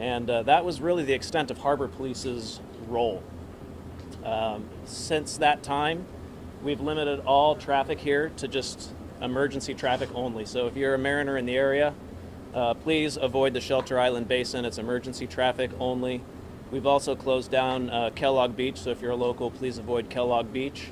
And that was really the extent of Harbor Police's role. Since that time, we've limited all traffic here to just emergency traffic only. So if you're a mariner in the area, please avoid the Shelter Island Basin. It's emergency traffic only. We've also closed down Kellogg Beach, so if you're a local, please avoid Kellogg Beach.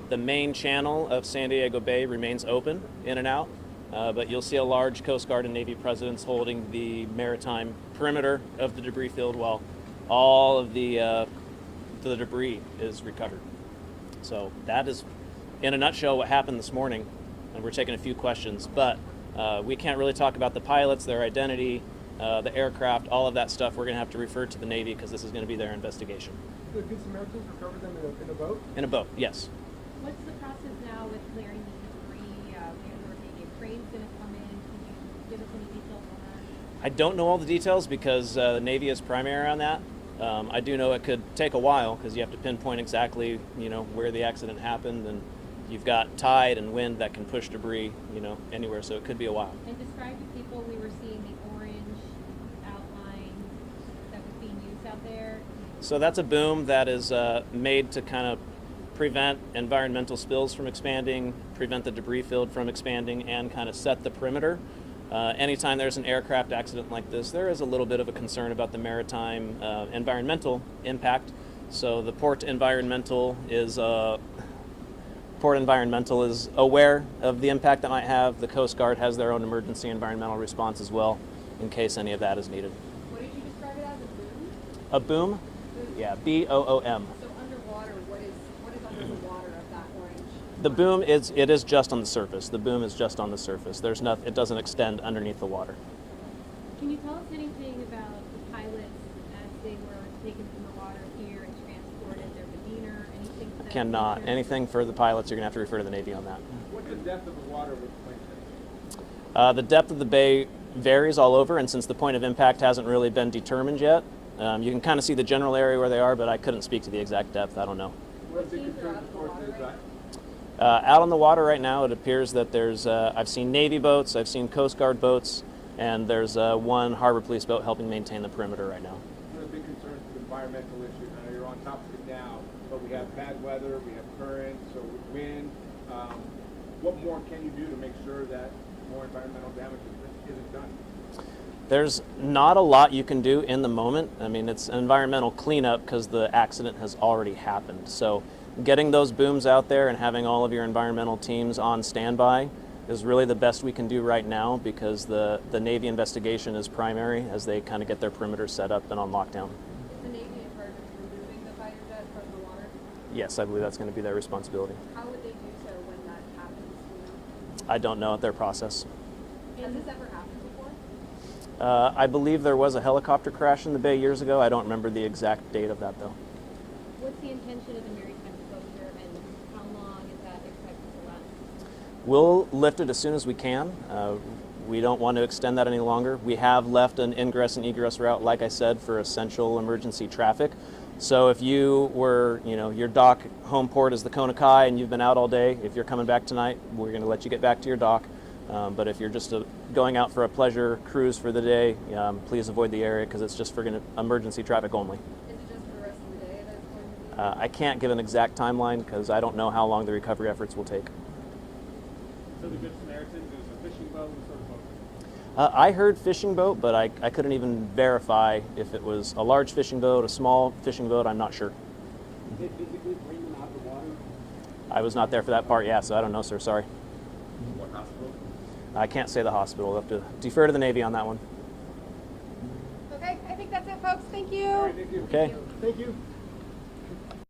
The main channel of San Diego Bay remains open, in and out, but you'll see a large Coast Guard and Navy presence holding the maritime perimeter of the debris field while all of the debris is recovered. So that is, in a nutshell, what happened this morning, and we're taking a few questions, but we can't really talk about the pilots, their identity, the aircraft, all of that stuff. We're going to have to refer to the Navy because this is going to be their investigation. The Good Samaritans recovered them in a boat? In a boat, yes. What's the process now with clearing the debris? Or maybe a crane's going to come in. Can you give us any details on that? I don't know all the details because the Navy is primary on that. I do know it could take a while because you have to pinpoint exactly, where the accident happened, and you've got tide and wind that can push debris, anywhere. So it could be a while. And describe to people, we were seeing the orange outline that was being used out there. So that's a boom that is made to kind of prevent environmental spills from expanding, prevent the debris field from expanding, and kind of set the perimeter. Anytime there's an aircraft accident like this, there is a little bit of a concern about the maritime environmental impact. So the Port Environmental is aware of the impact that might have. The Coast Guard has their own emergency environmental response as well, in case any of that is needed. What did you describe it as? A boom? Yeah, B-O-O-M. So underwater, what is under the water of that orange? The boom is just on the surface. The boom is just on the surface. It doesn't extend underneath the water. Can you tell us anything about the pilots as they were taken from the water here and transported, their demeanor, anything? Cannot. Anything for the pilots, you're going to have to refer to the Navy on that. What's the depth of the water with the plane? The depth of the bay varies all over, and since the point of impact hasn't really been determined yet, you can kind of see the general area where they are, but I couldn't speak to the exact depth. I don't know. What the concern for is that? Out on the water right now, it appears that there's, I've seen Navy boats, I've seen Coast Guard boats, and there's one Harbor Police boat helping maintain the perimeter right now. One of the big concerns is environmental issues. I know you're on top of it now, but we have bad weather, we have currents, so with wind. What more can you do to make sure that more environmental damage isn't done? There's not a lot you can do in the moment. I mean, it's environmental cleanup because the accident has already happened. So getting those booms out there and having all of your environmental teams on standby is really the best we can do right now because the Navy investigation is primary as they kind of get their perimeter set up and on lockdown. Is the Navy in charge of removing the fighter jet from the water? Yes, I believe that's going to be their responsibility. How would they do so when that happens? I don't know their process. Has this ever happened before? I believe there was a helicopter crash in the bay years ago. I don't remember the exact date of that though. What's the intention of the maritime closure and how long is that expected to last? We'll lift it as soon as we can. We don't want to extend that any longer. We have left an ingress and egress route, like I said, for essential emergency traffic. So if you were, your dock home port is the Kona Kai and you've been out all day, if you're coming back tonight, we're going to let you get back to your dock. But if you're just going out for a pleasure cruise for the day, please avoid the area because it's just for emergency traffic only. Is it just for the rest of the day that it's going to be? I can't give an exact timeline because I don't know how long the recovery efforts will take. So the Good Samaritans is a fishing boat? What sort of boat? I heard fishing boat, but I couldn't even verify if it was a large fishing boat, a small fishing boat. I'm not sure. Did they physically bring them out of the water? I was not there for that part, so I don't know, sir. Sorry. What hospital? I can't say the hospital. We'll have to defer to the Navy on that one. Okay, I think that's it, folks. Thank you. All right, thank you. Okay. Thank you.